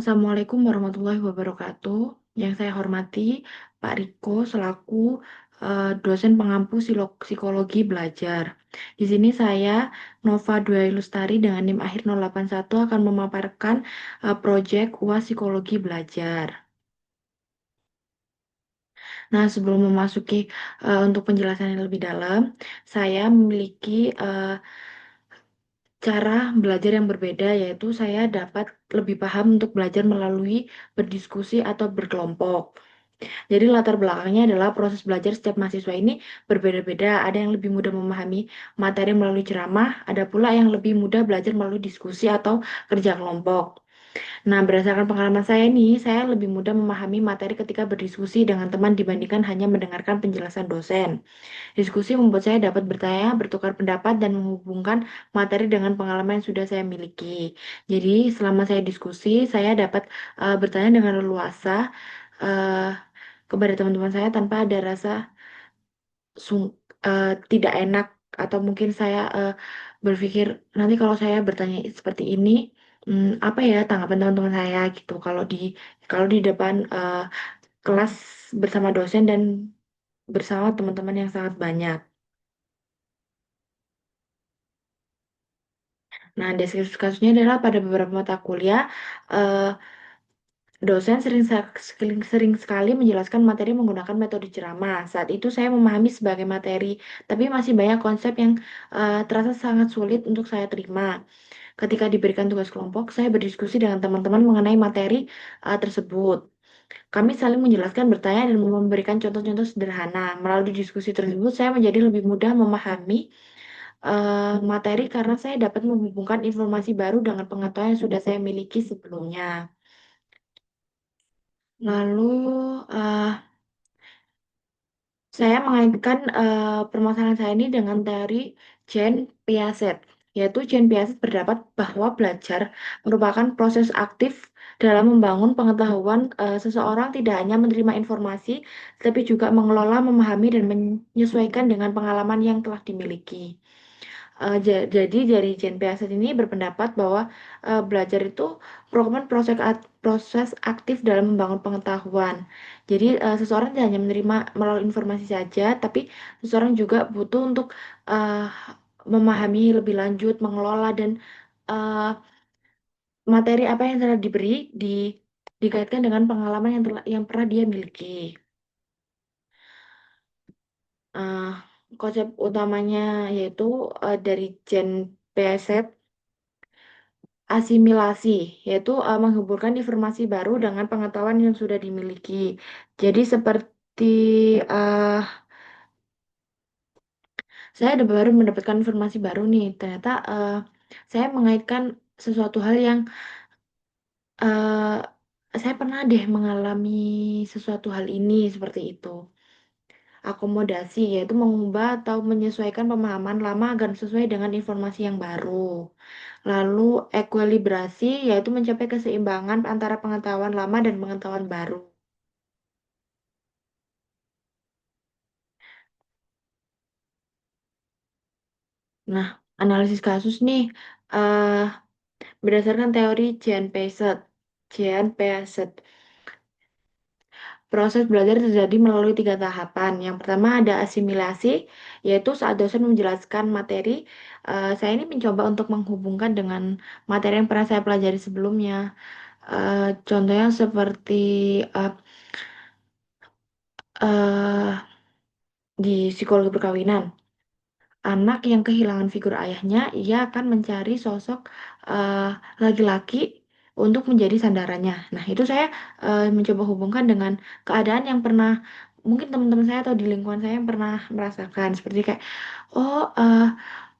Assalamualaikum warahmatullahi wabarakatuh. Yang saya hormati Pak Riko selaku dosen pengampu psikologi belajar. Di sini saya Nova Dwi Lustari dengan NIM akhir 081 akan memaparkan proyek UAS psikologi belajar. Nah, sebelum memasuki untuk penjelasan yang lebih dalam, saya memiliki cara belajar yang berbeda, yaitu saya dapat lebih paham untuk belajar melalui berdiskusi atau berkelompok. Jadi latar belakangnya adalah proses belajar setiap mahasiswa ini berbeda-beda. Ada yang lebih mudah memahami materi melalui ceramah, ada pula yang lebih mudah belajar melalui diskusi atau kerja kelompok. Nah, berdasarkan pengalaman saya nih, saya lebih mudah memahami materi ketika berdiskusi dengan teman dibandingkan hanya mendengarkan penjelasan dosen. Diskusi membuat saya dapat bertanya, bertukar pendapat, dan menghubungkan materi dengan pengalaman yang sudah saya miliki. Jadi, selama saya diskusi, saya dapat bertanya dengan leluasa eh, kepada teman-teman saya tanpa ada rasa tidak enak, atau mungkin saya berpikir nanti kalau saya bertanya seperti ini, apa ya tanggapan teman-teman saya gitu. Kalau di depan kelas bersama dosen dan bersama teman-teman yang sangat banyak. Nah, deskripsi kasusnya adalah pada beberapa mata kuliah, eh, dosen sering sekali menjelaskan materi menggunakan metode ceramah. Saat itu saya memahami sebagai materi, tapi masih banyak konsep yang terasa sangat sulit untuk saya terima. Ketika diberikan tugas kelompok, saya berdiskusi dengan teman-teman mengenai materi tersebut. Kami saling menjelaskan, bertanya, dan memberikan contoh-contoh sederhana. Melalui diskusi tersebut, saya menjadi lebih mudah memahami materi karena saya dapat menghubungkan informasi baru dengan pengetahuan yang sudah saya miliki sebelumnya. Lalu, eh, saya mengaitkan permasalahan saya ini dengan teori Jean Piaget, yaitu Jean Piaget berpendapat bahwa belajar merupakan proses aktif dalam membangun pengetahuan. Seseorang tidak hanya menerima informasi, tapi juga mengelola, memahami, dan menyesuaikan dengan pengalaman yang telah dimiliki. Jadi dari Jane Piaget ini berpendapat bahwa belajar itu merupakan proses aktif dalam membangun pengetahuan. Jadi seseorang tidak hanya menerima melalui informasi saja, tapi seseorang juga butuh untuk uh, memahami lebih lanjut, mengelola, dan uh, materi apa yang telah diberi dikaitkan dengan pengalaman yang pernah dia miliki. Uh, Konsep utamanya yaitu dari Jane Piaget, asimilasi, yaitu menghubungkan informasi baru dengan pengetahuan yang sudah dimiliki. Jadi seperti uh, saya baru mendapatkan informasi baru nih, ternyata saya mengaitkan sesuatu hal yang saya pernah deh mengalami sesuatu hal ini seperti itu. Akomodasi, yaitu mengubah atau menyesuaikan pemahaman lama agar sesuai dengan informasi yang baru. Lalu ekuilibrasi, yaitu mencapai keseimbangan antara pengetahuan lama dan pengetahuan baru. Nah, analisis kasus nih, eh berdasarkan teori Jean Piaget. Jean Piaget. Proses belajar terjadi melalui tiga tahapan. Yang pertama ada asimilasi, yaitu saat dosen menjelaskan materi, saya ini mencoba untuk menghubungkan dengan materi yang pernah saya pelajari sebelumnya. Contohnya seperti uh, uh, di psikologi perkawinan. Anak yang kehilangan figur ayahnya, ia akan mencari sosok eh, laki-laki untuk menjadi sandarannya. Nah, itu saya mencoba hubungkan dengan keadaan yang pernah mungkin teman-teman saya atau di lingkungan saya yang pernah merasakan, seperti kayak, oh,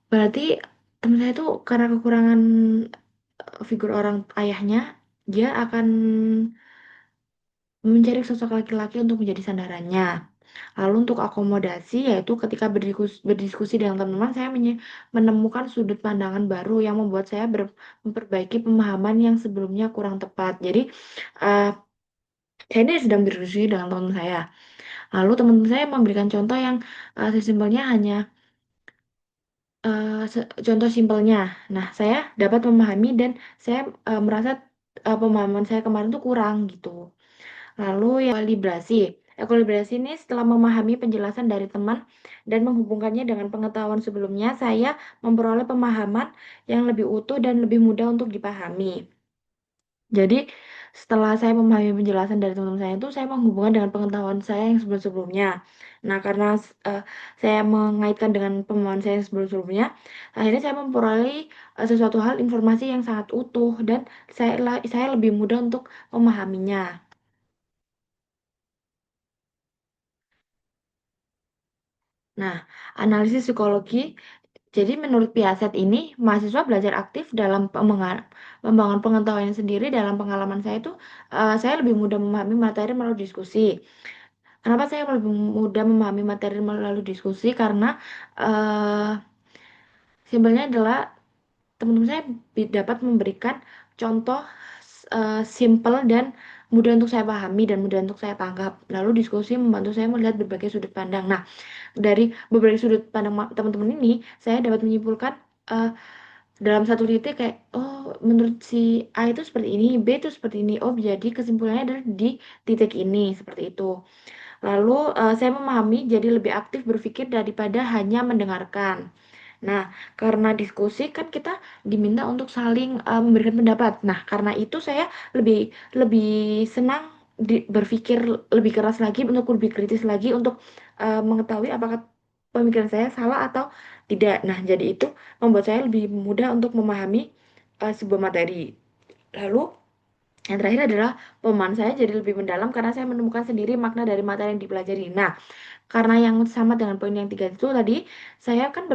berarti teman saya itu karena kekurangan figur orang ayahnya, dia akan mencari sosok laki-laki untuk menjadi sandarannya. Lalu untuk akomodasi, yaitu ketika berdiskusi dengan teman-teman, saya menemukan sudut pandangan baru yang membuat saya memperbaiki pemahaman yang sebelumnya kurang tepat. Jadi, eh, saya ini sedang berdiskusi dengan teman saya. Lalu teman saya memberikan contoh yang sesimpelnya hanya contoh simpelnya. Nah, saya dapat memahami dan saya merasa pemahaman saya kemarin tuh kurang gitu. Lalu yang ekolibrasi. Ekolibrasi ini setelah memahami penjelasan dari teman dan menghubungkannya dengan pengetahuan sebelumnya, saya memperoleh pemahaman yang lebih utuh dan lebih mudah untuk dipahami. Jadi, setelah saya memahami penjelasan dari teman-teman saya itu, saya menghubungkan dengan pengetahuan saya yang sebelum-sebelumnya. Nah, karena saya mengaitkan dengan pemahaman saya yang sebelum-sebelumnya, akhirnya saya memperoleh sesuatu hal informasi yang sangat utuh dan saya lebih mudah untuk memahaminya. Nah, analisis psikologi. Jadi menurut Piaget ini, mahasiswa belajar aktif dalam membangun pengetahuan sendiri. Dalam pengalaman saya itu, saya lebih mudah memahami materi melalui diskusi. Kenapa saya lebih mudah memahami materi melalui diskusi? Karena eh simpelnya adalah teman-teman saya dapat memberikan contoh simple dan mudah untuk saya pahami dan mudah untuk saya tangkap. Lalu diskusi membantu saya melihat berbagai sudut pandang. Nah, dari berbagai sudut pandang teman-teman ini, saya dapat menyimpulkan eh, dalam satu titik kayak, oh menurut si A itu seperti ini, B itu seperti ini. Oh jadi kesimpulannya adalah di titik ini, seperti itu. Lalu saya memahami jadi lebih aktif berpikir daripada hanya mendengarkan. Nah, karena diskusi kan kita diminta untuk saling memberikan pendapat. Nah, karena itu saya lebih lebih senang berpikir lebih keras lagi untuk lebih kritis lagi untuk mengetahui apakah pemikiran saya salah atau tidak. Nah, jadi itu membuat saya lebih mudah untuk memahami sebuah materi. Lalu yang terakhir adalah pemahaman saya jadi lebih mendalam karena saya menemukan sendiri makna dari materi yang dipelajari. Nah, karena yang sama dengan poin yang tiga itu tadi, saya kan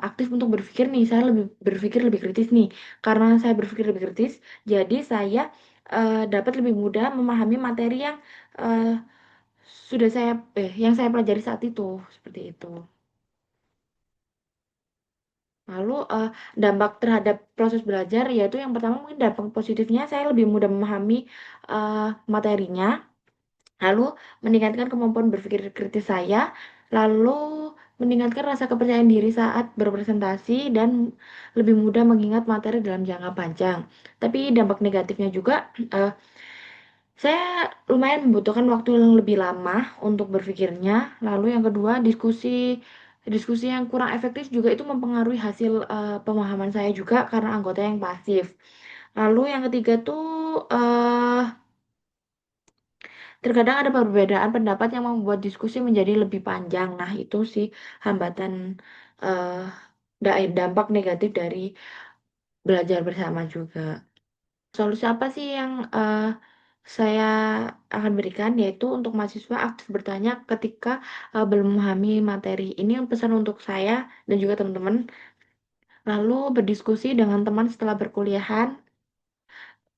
aktif untuk berpikir nih, saya lebih berpikir lebih kritis nih. Karena saya berpikir lebih kritis, jadi saya dapat lebih mudah memahami materi yang eh, yang saya pelajari saat itu, seperti itu. Lalu dampak terhadap proses belajar yaitu yang pertama mungkin dampak positifnya saya lebih mudah memahami materinya. Lalu meningkatkan kemampuan berpikir kritis saya, lalu meningkatkan rasa kepercayaan diri saat berpresentasi dan lebih mudah mengingat materi dalam jangka panjang. Tapi dampak negatifnya juga, eh, saya lumayan membutuhkan waktu yang lebih lama untuk berpikirnya. Lalu yang kedua, diskusi diskusi yang kurang efektif juga itu mempengaruhi hasil pemahaman saya juga karena anggota yang pasif. Lalu yang ketiga tuh terkadang ada perbedaan pendapat yang membuat diskusi menjadi lebih panjang. Nah, itu sih hambatan eh dampak negatif dari belajar bersama juga. Solusi apa sih yang saya akan berikan yaitu untuk mahasiswa aktif bertanya ketika belum memahami materi. Ini pesan untuk saya dan juga teman-teman. Lalu berdiskusi dengan teman setelah berkuliahan.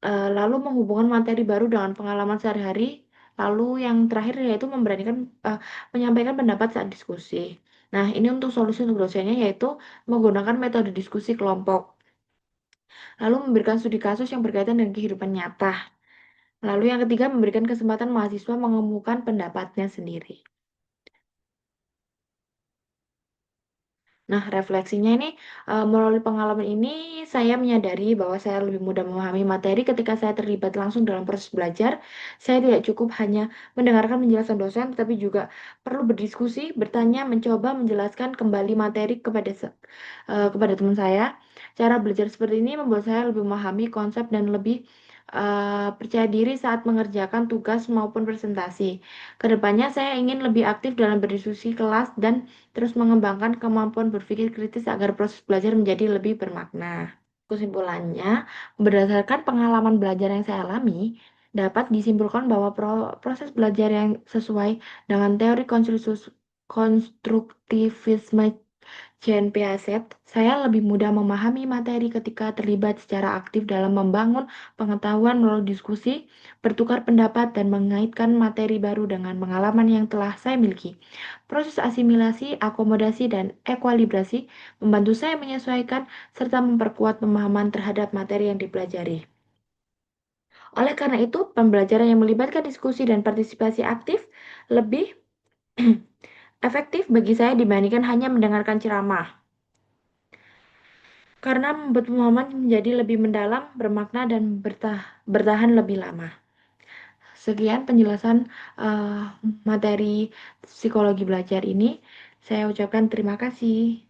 Lalu menghubungkan materi baru dengan pengalaman sehari-hari, lalu yang terakhir yaitu memberanikan menyampaikan pendapat saat diskusi. Nah, ini untuk solusi untuk dosennya yaitu menggunakan metode diskusi kelompok, lalu memberikan studi kasus yang berkaitan dengan kehidupan nyata. Lalu yang ketiga, memberikan kesempatan mahasiswa mengemukakan pendapatnya sendiri. Nah, refleksinya ini melalui pengalaman ini saya menyadari bahwa saya lebih mudah memahami materi ketika saya terlibat langsung dalam proses belajar. Saya tidak cukup hanya mendengarkan penjelasan dosen, tetapi juga perlu berdiskusi, bertanya, mencoba menjelaskan kembali materi kepada teman saya. Cara belajar seperti ini membuat saya lebih memahami konsep dan lebih percaya diri saat mengerjakan tugas maupun presentasi. Kedepannya saya ingin lebih aktif dalam berdiskusi kelas dan terus mengembangkan kemampuan berpikir kritis agar proses belajar menjadi lebih bermakna. Kesimpulannya, berdasarkan pengalaman belajar yang saya alami, dapat disimpulkan bahwa proses belajar yang sesuai dengan teori konstruktivisme Jean Piaget, saya lebih mudah memahami materi ketika terlibat secara aktif dalam membangun pengetahuan melalui diskusi, bertukar pendapat, dan mengaitkan materi baru dengan pengalaman yang telah saya miliki. Proses asimilasi, akomodasi, dan ekualibrasi membantu saya menyesuaikan serta memperkuat pemahaman terhadap materi yang dipelajari. Oleh karena itu, pembelajaran yang melibatkan diskusi dan partisipasi aktif lebih efektif bagi saya dibandingkan hanya mendengarkan ceramah. karena membuat pemahaman menjadi lebih mendalam, bermakna, dan bertahan lebih lama. Sekian penjelasan materi psikologi belajar ini. Saya ucapkan terima kasih.